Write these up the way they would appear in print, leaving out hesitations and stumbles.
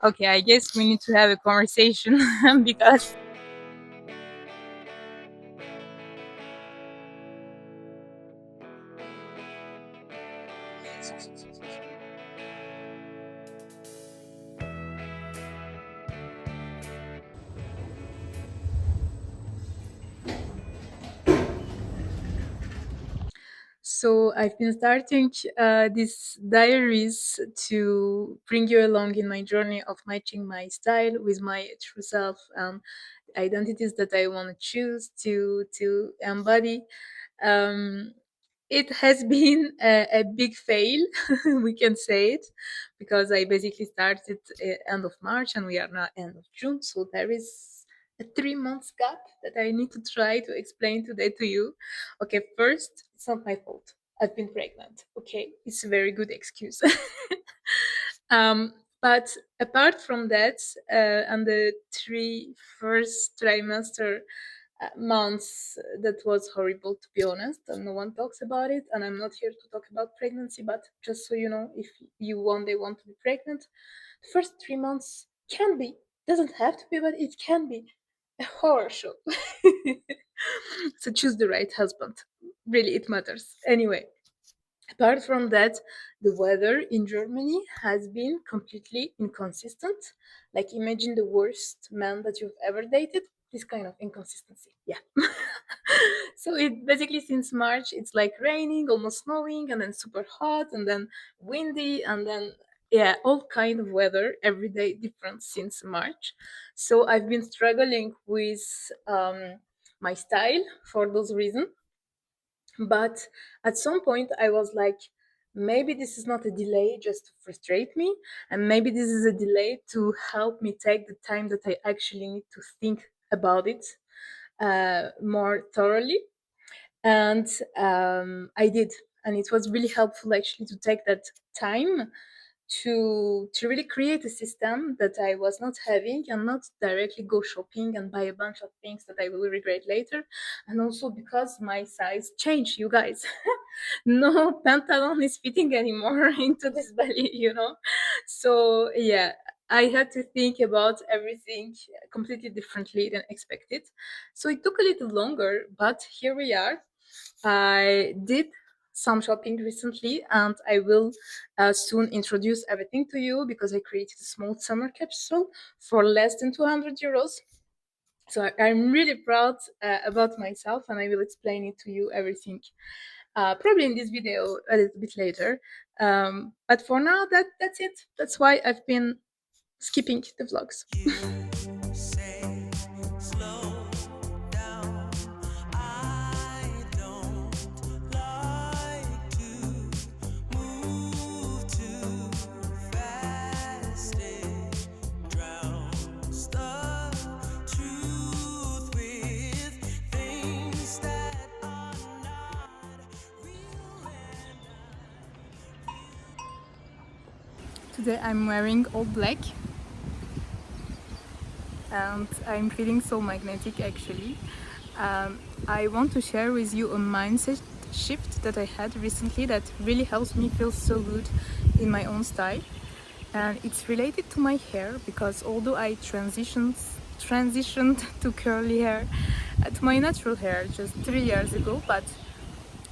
Okay, I guess we need to have a conversation because so I've been starting these diaries to bring you along in my journey of matching my style with my true self and identities that I want to choose to embody. Um, it has been a big fail, we can say it, because I basically started end of March and we are now end of June, so there is a 3 months gap that I need to try to explain today to you. Okay, first, it's not my fault. I've been pregnant. Okay, it's a very good excuse. um, but apart from that, and the three first trimester months that was horrible, to be honest, and no one talks about it, and I'm not here to talk about pregnancy, but just so you know, if you one day want to be pregnant, the first 3 months can be, doesn't have to be, but it can be a horror show. So choose the right husband, really, it matters anyway. Apart from that, the weather in Germany has been completely inconsistent. Like, imagine the worst man that you've ever dated. This kind of inconsistency. Yeah. So it basically since March it's like raining, almost snowing, and then super hot, and then windy, and then yeah, all kind of weather every day different since March. So I've been struggling with my style for those reasons, but at some point, I was like, maybe this is not a delay just to frustrate me, and maybe this is a delay to help me take the time that I actually need to think about it more thoroughly. And I did, and it was really helpful actually to take that time to really create a system that I was not having, and not directly go shopping and buy a bunch of things that I will regret later. And also because my size changed, you guys. No pantalon is fitting anymore into this belly, you know. So yeah, I had to think about everything completely differently than expected. So it took a little longer, but here we are. I did some shopping recently, and I will soon introduce everything to you because I created a small summer capsule for less than 200 euros. So I'm really proud about myself, and I will explain it to you everything probably in this video a little bit later. But for now, that's it. That's why I've been skipping the vlogs. Today I'm wearing all black, and I'm feeling so magnetic actually. I want to share with you a mindset shift that I had recently that really helps me feel so good in my own style. And it's related to my hair, because although I transitioned to curly hair, to my natural hair just 3 years ago, but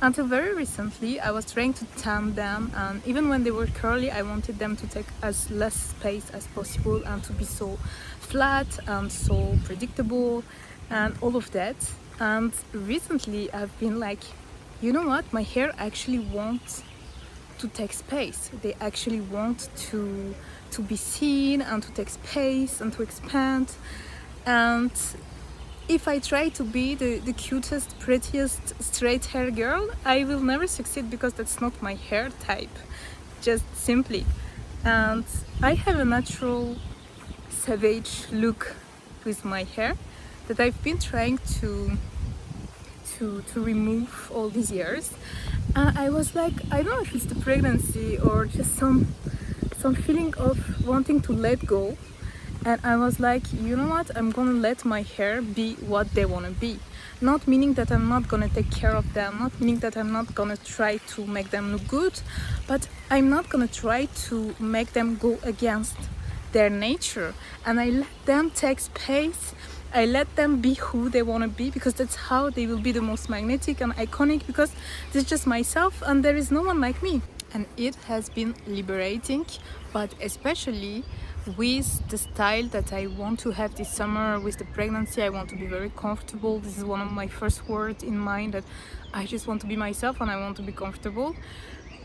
until very recently, I was trying to tan them, and even when they were curly, I wanted them to take as less space as possible and to be so flat and so predictable and all of that. And recently, I've been like, you know what? My hair actually wants to take space. They actually want to be seen and to take space and to expand. And if I try to be the cutest, prettiest straight hair girl, I will never succeed because that's not my hair type, just simply. And I have a natural savage look with my hair that I've been trying to remove all these years. And I was like, I don't know if it's the pregnancy or just some feeling of wanting to let go. And I was like, you know what, I'm gonna let my hair be what they wanna be. Not meaning that I'm not gonna take care of them, not meaning that I'm not gonna try to make them look good, but I'm not gonna try to make them go against their nature, and I let them take space. I let them be who they want to be, because that's how they will be the most magnetic and iconic, because this is just myself and there is no one like me. And it has been liberating, but especially with the style that I want to have this summer with the pregnancy. I want to be very comfortable. This is one of my first words in mind, that I just want to be myself and I want to be comfortable.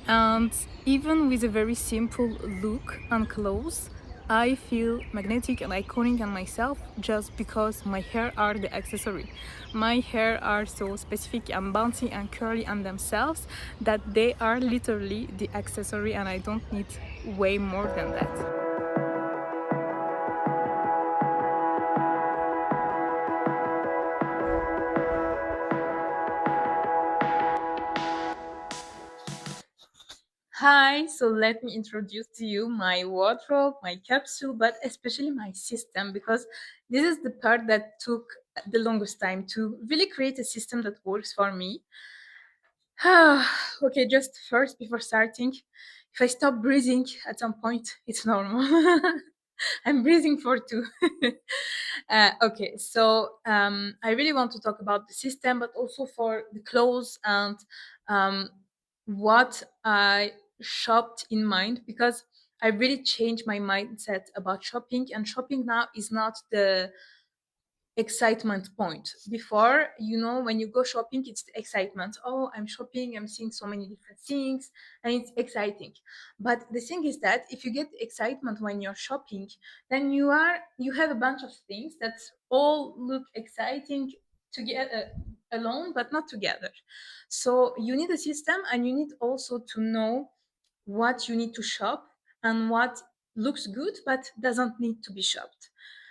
And even with a very simple look and clothes, I feel magnetic and iconic on myself, just because my hair are the accessory. My hair are so specific and bouncy and curly on themselves that they are literally the accessory, and I don't need way more than that. Hi, so let me introduce to you my wardrobe, my capsule, but especially my system, because this is the part that took the longest time to really create a system that works for me. Okay, just first, before starting, if I stop breathing at some point, it's normal. I'm breathing for two. Okay, so I really want to talk about the system, but also for the clothes and um, what I shopped in mind, because I really changed my mindset about shopping, and shopping now is not the excitement point. Before, when you go shopping, it's the excitement. Oh, I'm shopping, I'm seeing so many different things, and it's exciting. But the thing is that if you get excitement when you're shopping, then you have a bunch of things that all look exciting together, alone, but not together. So you need a system, and you need also to know what you need to shop and what looks good but doesn't need to be shopped.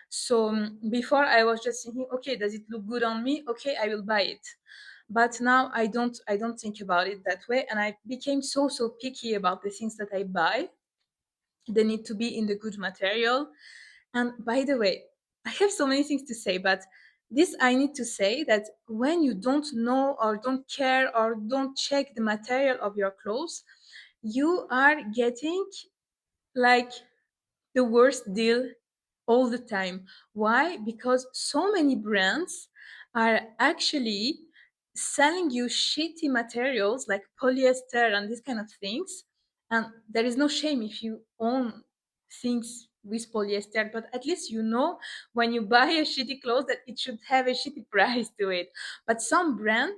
So before, I was just thinking, okay, does it look good on me? Okay, I will buy it. But now I don't think about it that way, and I became so picky about the things that I buy. They need to be in the good material. And by the way, I have so many things to say, but this I need to say, that when you don't know or don't care or don't check the material of your clothes, you are getting like the worst deal all the time. Why? Because so many brands are actually selling you shitty materials like polyester and these kind of things. And there is no shame if you own things with polyester, but at least when you buy a shitty clothes that it should have a shitty price to it. But some brands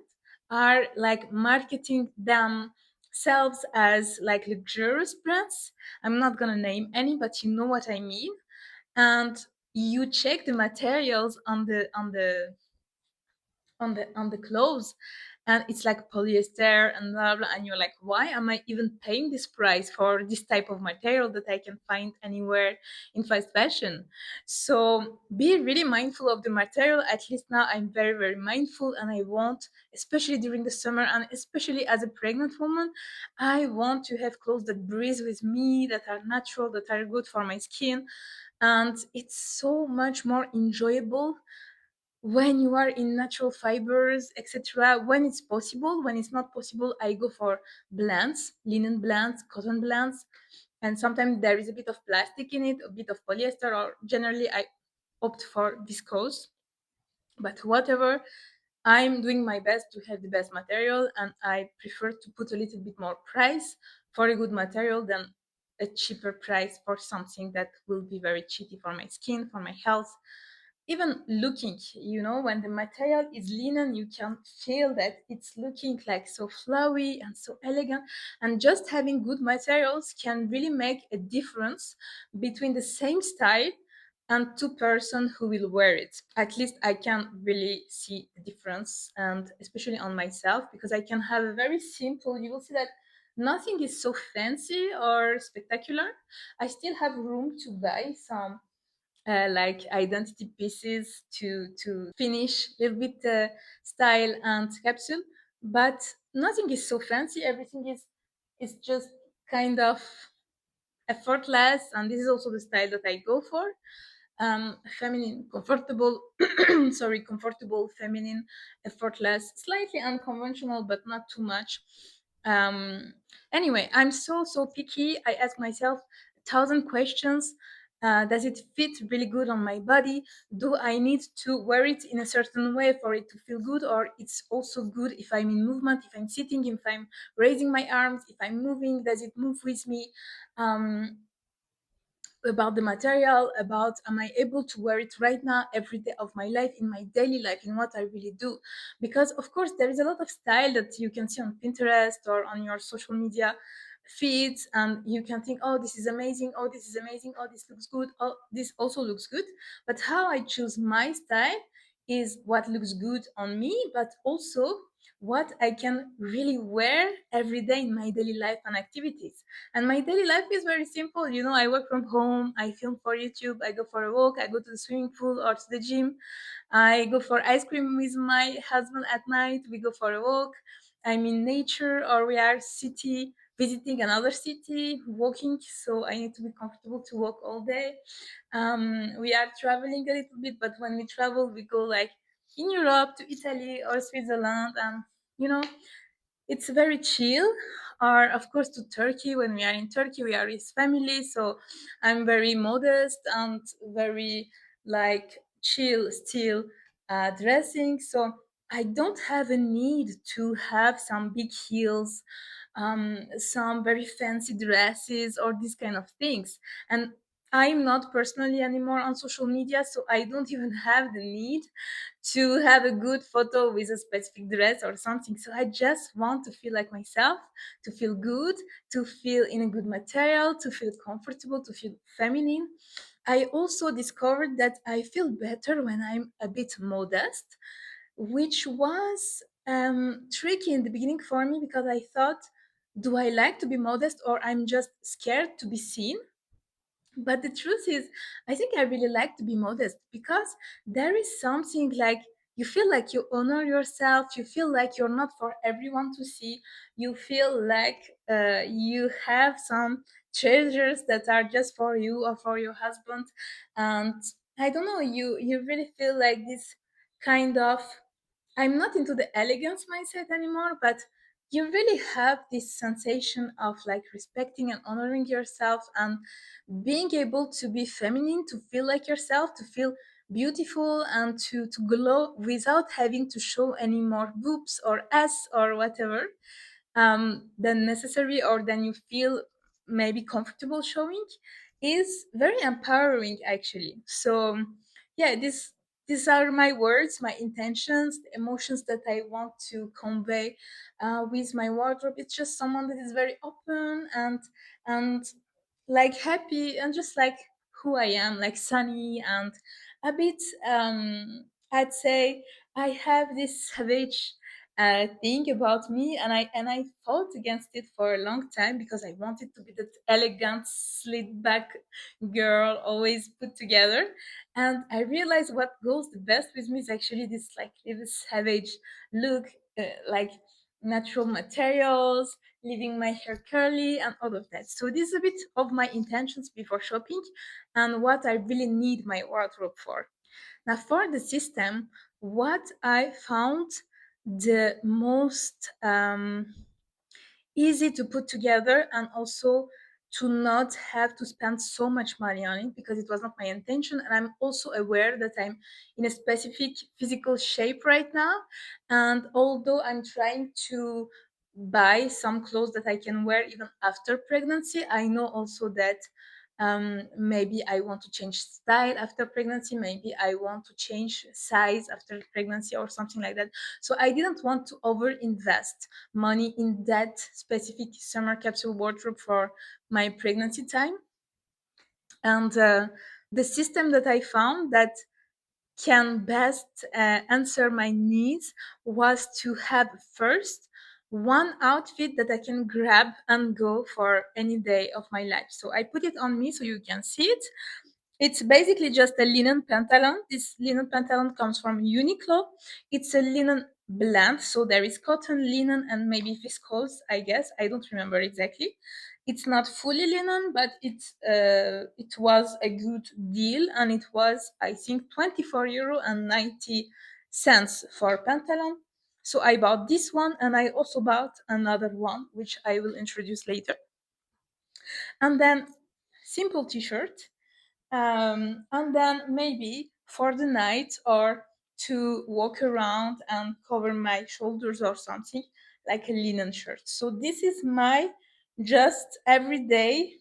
are like marketing themselves as like luxurious brands. I'm not gonna name any, but you know what I mean. And you check the materials on the clothes, and it's like polyester and blah blah, and you're like, why am I even paying this price for this type of material that I can find anywhere in fast fashion? So be really mindful of the material. At least now I'm very mindful, and I want, especially during the summer and especially as a pregnant woman, I want to have clothes that breathe with me, that are natural, that are good for my skin. And it's so much more enjoyable when you are in natural fibers, etc. When it's possible. When it's not possible, I go for blends, linen blends, cotton blends, and sometimes there is a bit of plastic in it, a bit of polyester, or generally I opt for viscose. But whatever, I'm doing my best to have the best material, and I prefer to put a little bit more price for a good material than a cheaper price for something that will be very cheapy for my skin, for my health. Even looking, when the material is linen, you can feel that it's looking like so flowy and so elegant. And just having good materials can really make a difference between the same style and two person who will wear it. At least I can really see the difference, and especially on myself, because I can have a very simple, you will see that nothing is so fancy or spectacular. I still have room to buy some like identity pieces to finish a little bit style and capsule, but nothing is so fancy. Everything is just kind of effortless, and this is also the style that I go for. Feminine, comfortable, sorry, comfortable, feminine, effortless, slightly unconventional, but not too much. Um, Anyway, I'm so picky. I ask myself 1,000 questions. Does it fit really good on my body? Do I need to wear it in a certain way for it to feel good, or it's also good if I'm in movement, if I'm sitting, if I'm raising my arms, if I'm moving, does it move with me? um, about the material, about am I able to wear it right now every day of my life, in my daily life, in what I really do? Because of course there is a lot of style that you can see on Pinterest or on your social media feeds, and you can think, oh, this is amazing, oh, this is amazing, oh, this looks good, oh, this also looks good. But how I choose my style is what looks good on me, but also what I can really wear every day in my daily life and activities. And my daily life is very simple. You know, I work from home, I film for YouTube, I go for a walk, I go to the swimming pool or to the gym, I go for ice cream with my husband at night, we go for a walk. I'm in nature, or we are city visiting another city, walking, so I need to be comfortable to walk all day. We are traveling a little bit, but when we travel, we go like in Europe to Italy or Switzerland, and you know, it's very chill. Or of course to Turkey. When we are in Turkey, we are his family, so I'm very modest and very like chill still dressing. So I don't have a need to have some big heels, some very fancy dresses or these kind of things. And I'm not personally anymore on social media, so I don't even have the need to have a good photo with a specific dress or something. So I just want to feel like myself, to feel good, to feel in a good material, to feel comfortable, to feel feminine. I also discovered that I feel better when I'm a bit modest, which was tricky in the beginning for me, because I thought, do I like to be modest, or I'm just scared to be seen? But the truth is, I think I really like to be modest, because there is something like, you feel like you honor yourself, you feel like you're not for everyone to see, you feel like you have some treasures that are just for you or for your husband. And I don't know, you really feel like this kind of, I'm not into the elegance mindset anymore, but you really have this sensation of like respecting and honoring yourself, and being able to be feminine, to feel like yourself, to feel beautiful, and to glow without having to show any more boobs or ass or whatever than necessary, or than you feel maybe comfortable showing, is very empowering actually. So yeah, these are my words, my intentions, the emotions that I want to convey with my wardrobe. It's just someone that is very open and like happy, and just like who I am, like sunny and a bit I'd say I have this savage thing about me, and I fought against it for a long time, because I wanted to be that elegant, slid back girl, always put together. And I realized what goes the best with me is actually this like little savage look, like natural materials, leaving my hair curly, and all of that. So this is a bit of my intentions before shopping, and what I really need my wardrobe for. Now, for the system, what I found the most easy to put together, and also to not have to spend so much money on it, because it was not my intention. And I'm also aware that I'm in a specific physical shape right now. And although I'm trying to buy some clothes that I can wear even after pregnancy, I know also that maybe I want to change style after pregnancy, maybe I want to change size after pregnancy or something like that. So I didn't want to over invest money in that specific summer capsule wardrobe for my pregnancy time. And the system that I found that can best answer my needs was to have first one outfit that I can grab and go for any day of my life. So I put it on me so you can see it. It's basically just a linen pantalon. This linen pantalon comes from Uniqlo. It's a linen blend, so there is cotton, linen, and maybe viscose, I guess. I don't remember exactly. It's not fully linen, but it was a good deal, and it was, I think, 24 euro and 90 cents for pantalon. So I bought this one, and I also bought another one, which I will introduce later. And then simple t-shirt. And then maybe for the night or to walk around and cover my shoulders or something, like a linen shirt. So this is my just everyday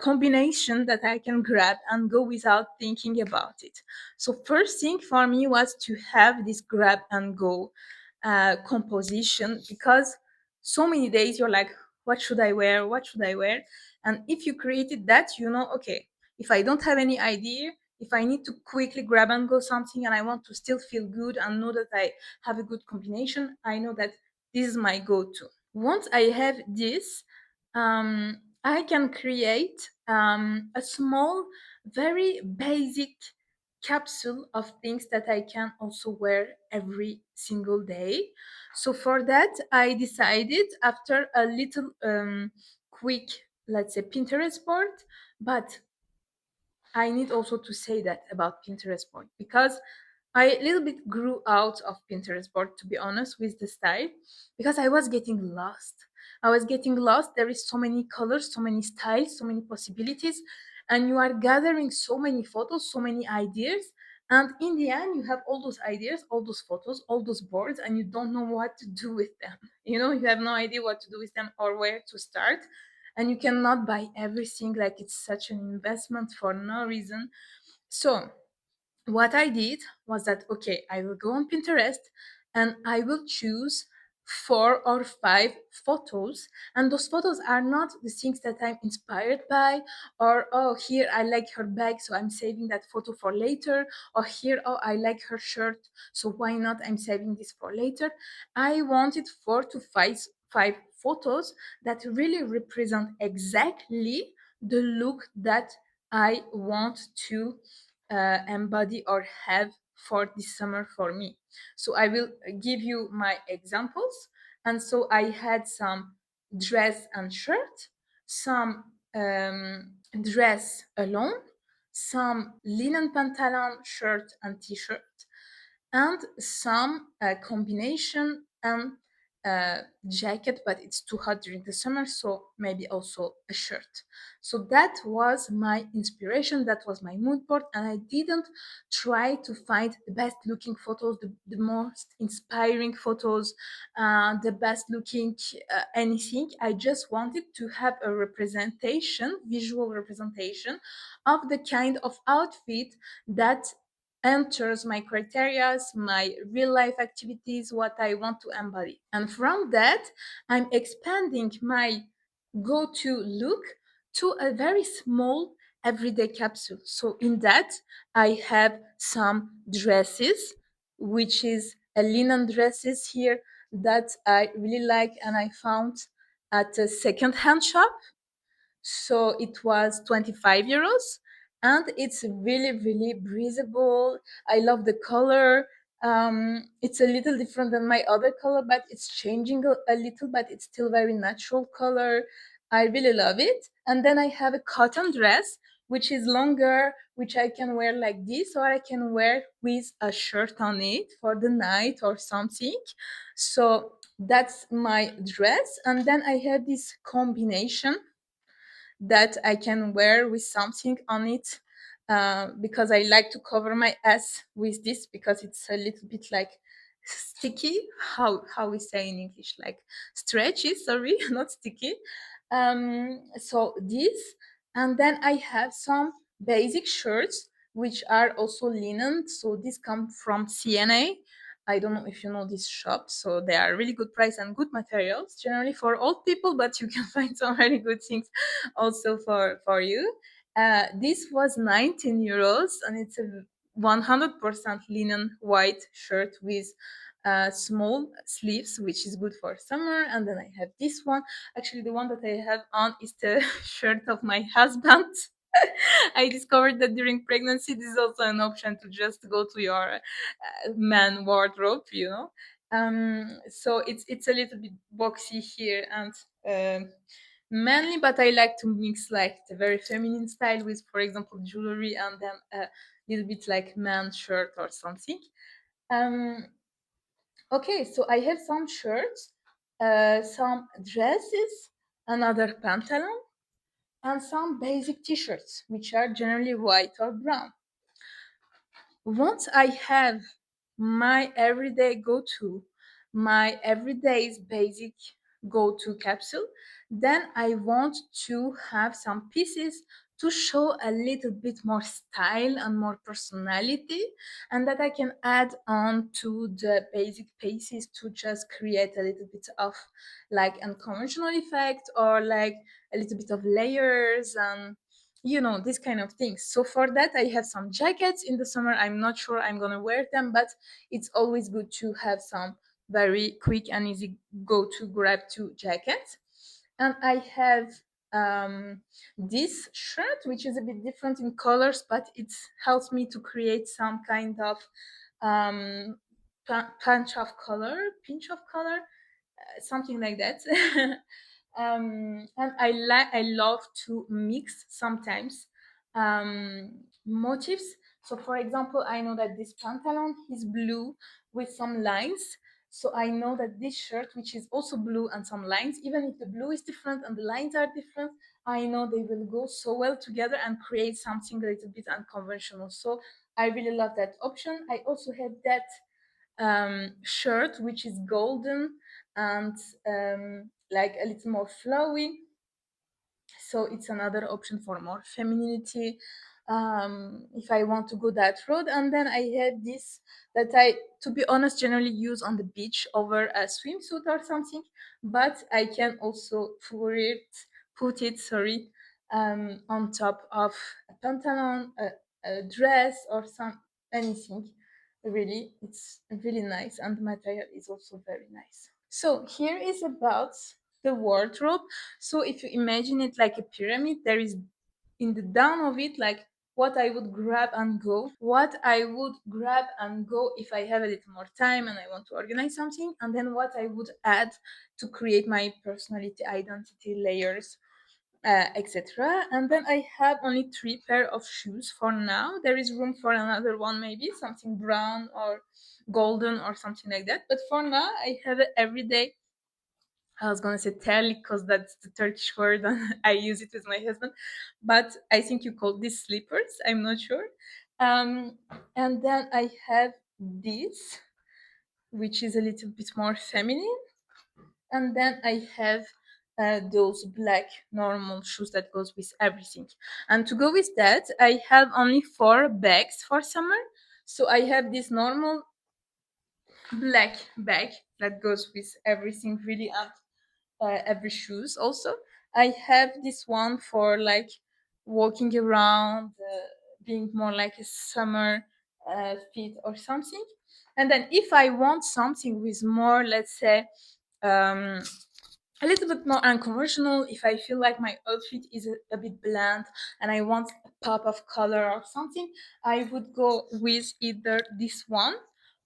combination that I can grab and go without thinking about it. So first thing for me was to have this grab and go composition, because so many days you're like, what should I wear? What should I wear? And if you created that, you know, okay, if I don't have any idea, if I need to quickly grab and go something and I want to still feel good and know that I have a good combination, I know that this is my go-to. Once I have this, I can create a small, very basic capsule of things that I can also wear every single day. So for that, I decided after a little quick, let's say, Pinterest board, but I need also to say that about Pinterest board, because I a little bit grew out of Pinterest board, to be honest, with the style, because I was getting lost. I was getting lost. There is so many colors, so many styles, so many possibilities, and you are gathering so many photos, so many ideas. And in the end, you have all those ideas, all those photos, all those boards, and you don't know what to do with them. You know, you have no idea what to do with them or where to start. And you cannot buy everything, like it's such an investment for no reason. So what I did was that, okay, I will go on Pinterest and I will choose 4 or 5 photos. And those photos are not the things that I'm inspired by, or, oh, here I like her bag, so I'm saving that photo for later, or here, oh, I like her shirt, so why not? I'm saving this for later. I wanted 4 to 5 photos that really represent exactly the look that I want to embody or have for this summer for me. So I will give you my examples. And so I had some dress and shirt, some dress alone, some linen pantalon, shirt and t-shirt, and some combination and jacket, but it's too hot during the summer, so maybe also a shirt. So that was my inspiration, that was my mood board, and I didn't try to find the best looking photos, the most inspiring photos, the best looking anything. I just wanted to have a representation, visual representation of the kind of outfit that enters my criteria, my real life activities, what I want to embody. And from that, I'm expanding my go to look to a very small everyday capsule. So, in that, I have some dresses, which is a linen dresses here that I really like and I found at a second-hand shop. So it was 25 euros, and it's really, really breathable. I love the color. It's a little different than my other color, but it's changing a little, but it's still very natural color. I really love it. And then I have a cotton dress, which is longer, which I can wear like this, or I can wear with a shirt on it for the night or something. So that's my dress. And then I have this combination that I can wear with something on it, because I like to cover my ass with this, because it's a little bit like sticky. How we say in English, like stretchy. Sorry, not sticky. So this, and then I have some basic shirts which are also linen. So these come from CNA. I don't know if you know this shop. So they are really good price and good materials, generally for old people, but you can find some very good things also for you. This was 19 euros, and it's a 100% linen white shirt with small sleeves, which is good for summer. And then I have this one. Actually, the one that I have on is the shirt of my husband. I discovered that during pregnancy, this is also an option to just go to your man wardrobe, you know. So it's a little bit boxy here and manly, but I like to mix like the very feminine style with, for example, jewelry, and then a little bit like man shirt or something. Um, okay, so I have some shirts, some dresses, another pantalon, and some basic t-shirts, which are generally white or brown. Once I have my everyday go-to, my everyday's basic go-to capsule, then I want to have some pieces to show a little bit more style and more personality, and that I can add on to the basic pieces to just create a little bit of like unconventional effect, or like a little bit of layers and this kind of things. So for that, I have some jackets in the summer. I'm not sure I'm gonna wear them, but it's always good to have some very quick and easy go to grab to jackets. And I have this shirt, which is a bit different in colors, but it helps me to create some kind of um, pinch of color, something like that. And I love to mix sometimes motifs. So for example, I know that this pantalon is blue with some lines, so I know that this shirt, which is also blue and some lines, even if the blue is different and the lines are different, I know they will go so well together and create something a little bit unconventional. So I really love that option. I also have that shirt, which is golden and like a little more flowy. So it's another option for more femininity, if I want to go that road. And then I had this that I, to be honest, generally use on the beach over a swimsuit or something, but I can also put it, sorry, on top of a pantalon, a dress, or some anything. Really, it's really nice, and the material is also very nice. So here is about the wardrobe. So if you imagine it like a pyramid, there is in the down of it like what I would grab and go, if I have a little more time and I want to organize something, and then what I would add to create my personality, identity, layers, etc. And then I have only 3 pair of shoes for now. There is room for another one, maybe something brown or golden or something like that. But for now, I have it every day. I was gonna say terlik because that's the Turkish word, and I use it with my husband. But I think you call these slippers. I'm not sure. Um, and then I have this, which is a little bit more feminine. And then I have those black normal shoes that goes with everything. And to go with that, I have only 4 bags for summer. So I have this normal black bag that goes with everything really, and every shoes also. I have this one for like walking around, being more like a summer fit or something. And then if I want something with more, let's say, um, a little bit more unconventional, if I feel like my outfit is a bit bland and I want a pop of color or something, I would go with either this one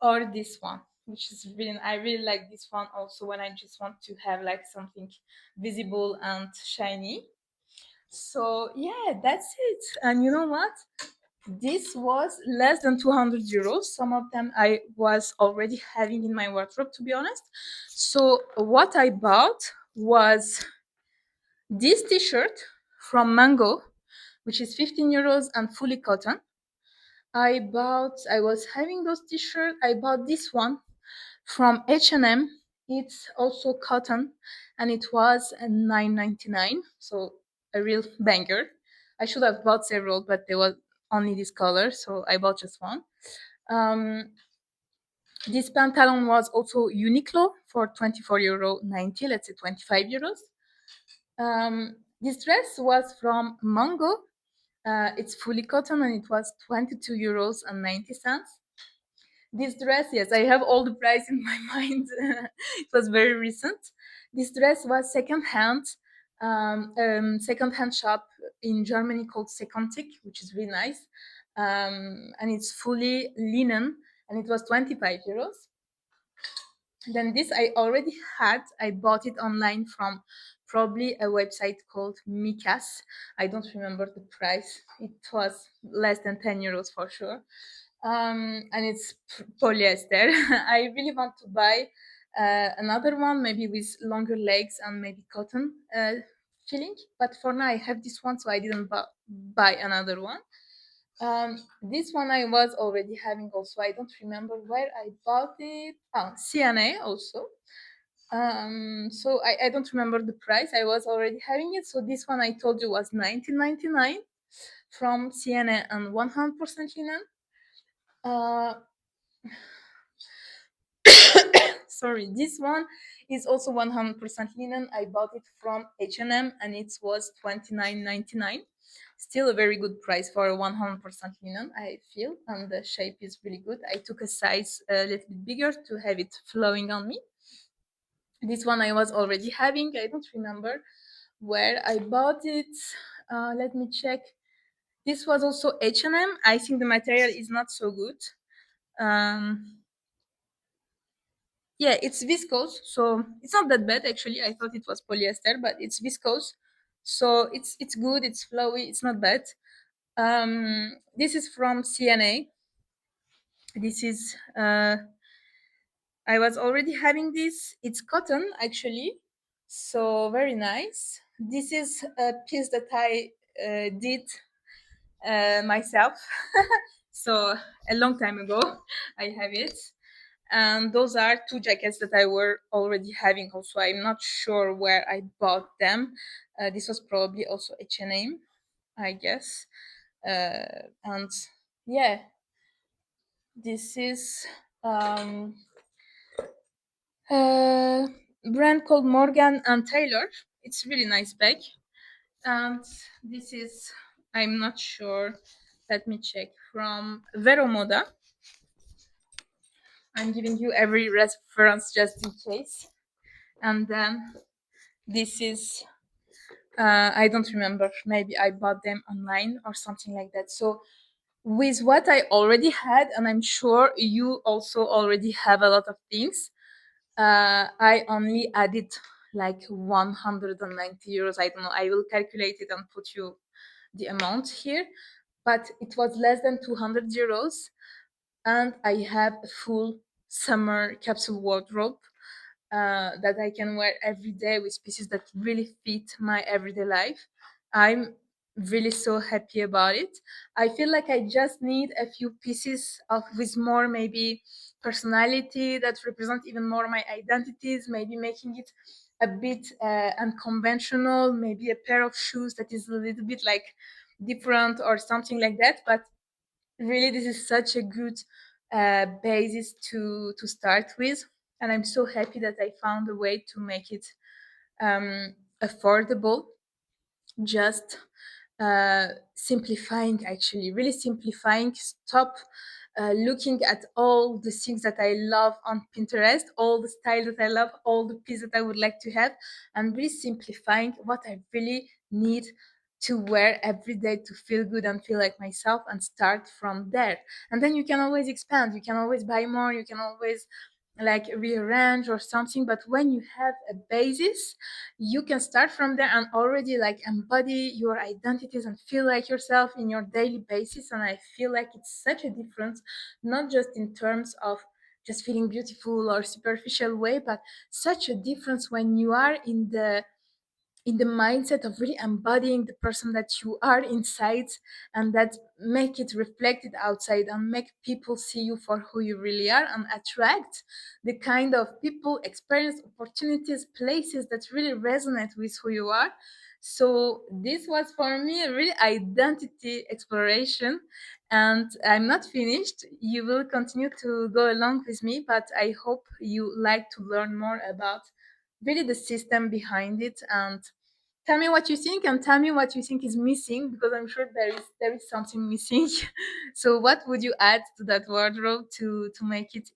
or this one, which is really, I really like this one also when I just want to have like something visible and shiny. So yeah, that's it. And you know what? This was less than 200 euros. Some of them I was already having in my wardrobe, to be honest. So what I bought was this t-shirt from Mango, which is 15 euros and fully cotton. I was having those t-shirts. I bought this one from H&M. It's also cotton, and it was 9.99. So a real banger. I should have bought several, but there was only this color, so I bought just one. Um, this pantalon was also Uniqlo for 24 euro 90, let's say 25 euros. This dress was from Mango. It's fully cotton and it was 22 euros and 90 cents. This dress, yes, I have all the price in my mind. It was very recent. This dress was second-hand shop in Germany called Secontic, which is really nice. And it's fully linen, and it was 25 euros. Then this I already had. I bought it online from probably a website called Mikas. I don't remember the price. It was less than 10 euros for sure. And it's polyester. I really want to buy another one, maybe with longer legs and maybe cotton feeling. But for now, I have this one, so I didn't buy another one. This one I was already having also. I don't remember where I bought it. Oh, CNA also. So I don't remember the price. I was already having it. So this one I told you was 19.99 from CNA and 100% linen. Uh, Sorry, this one is also 100% linen. I bought it from H&M and it was 29.99. Still a very good price for a 100% linen, I feel, and the shape is really good. I took a size a little bit bigger to have it flowing on me. This one I was already having. I don't remember where I bought it. Let me check. This was also H&M. I think the material is not so good. Um, yeah, it's viscose, so it's not that bad actually. I thought it was polyester, but it's viscose, so it's good. It's flowy. It's not bad. This is from CNA. This is I was already having this. It's cotton actually, so very nice. This is a piece that I did myself. So a long time ago, I have it. And those are two jackets that I were already having also. I'm not sure where I bought them. This was probably also H&M, I guess. And yeah, this is um, a brand called Morgan and Taylor. It's really nice bag. And this is, I'm not sure, let me check, from Vero Moda. I'm giving you every reference just in case. And then this is, I don't remember, maybe I bought them online or something like that. So with what I already had, and I'm sure you also already have a lot of things, I only added like 190 euros. I don't know, I will calculate it and put you the amount here, but it was less than 200 euros. And I have a full summer capsule wardrobe that I can wear every day with pieces that really fit my everyday life. I'm really so happy about it. I feel like I just need a few pieces of with more maybe personality that represent even more my identities, maybe making it a bit unconventional, maybe a pair of shoes that is a little bit like different or something like that. But really, this is such a good basis to start with, and I'm so happy that I found a way to make it affordable. Just simplifying, actually, really simplifying. Stop looking at all the things that I love on Pinterest, all the style that I love, all the pieces that I would like to have, and really simplifying what I really need to wear every day to feel good and feel like myself, and start from there. And then you can always expand, you can always buy more, you can always like rearrange or something. But when you have a basis, you can start from there and already like embody your identities and feel like yourself in your daily basis. And I feel like it's such a difference, not just in terms of just feeling beautiful or superficial way, but such a difference when you are in the mindset of really embodying the person that you are inside, and that make it reflected outside and make people see you for who you really are, and attract the kind of people, experience, opportunities, places that really resonate with who you are. So this was for me a really identity exploration, and I'm not finished. You will continue to go along with me, but I hope you like to learn more about really the system behind it. And tell me what you think, and tell me what you think is missing, because I'm sure there is something missing. So what would you add to that wardrobe to make it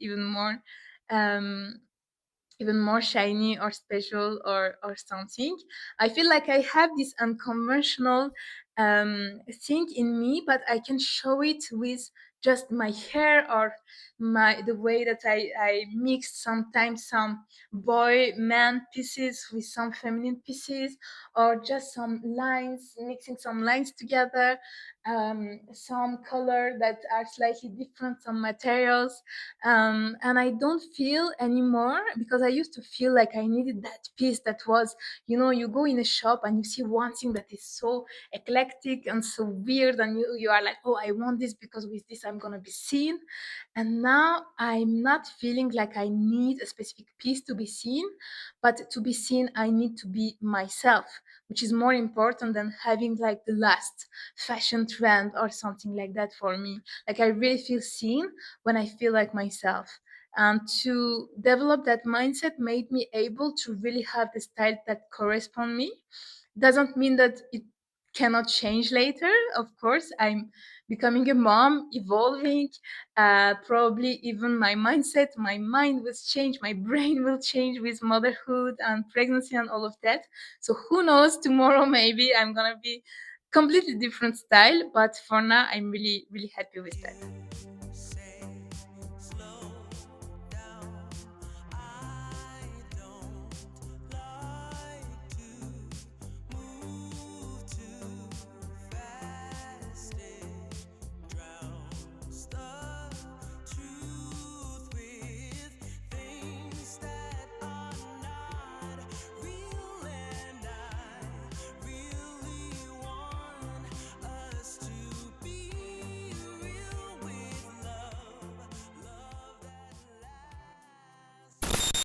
um even more shiny or special, or something? I feel like I have this unconventional thing in me, but I can show it with just my hair, or the way that I mix sometimes some boy man pieces with some feminine pieces, or just some lines, mixing some lines together. some color that are slightly different, some materials, and I don't feel anymore, because I used to feel like I needed that piece that was, you go in a shop and you see one thing that is so eclectic and so weird, and you are like, oh, I want this because with this I'm gonna be seen. And now I'm not feeling like I need a specific piece to be seen, but to be seen I need to be myself, which is more important than having like the last fashion trend or something like that. For me, like, I really feel seen when I feel like myself. And to develop that mindset made me able to really have the style that correspond me. Doesn't mean that it cannot change later. Of course, I'm becoming a mom, evolving. Probably even my mindset, my mind will change, my brain will change with motherhood and pregnancy and all of that. So who knows, tomorrow maybe I'm gonna be completely different style, but for now I'm really really happy with that.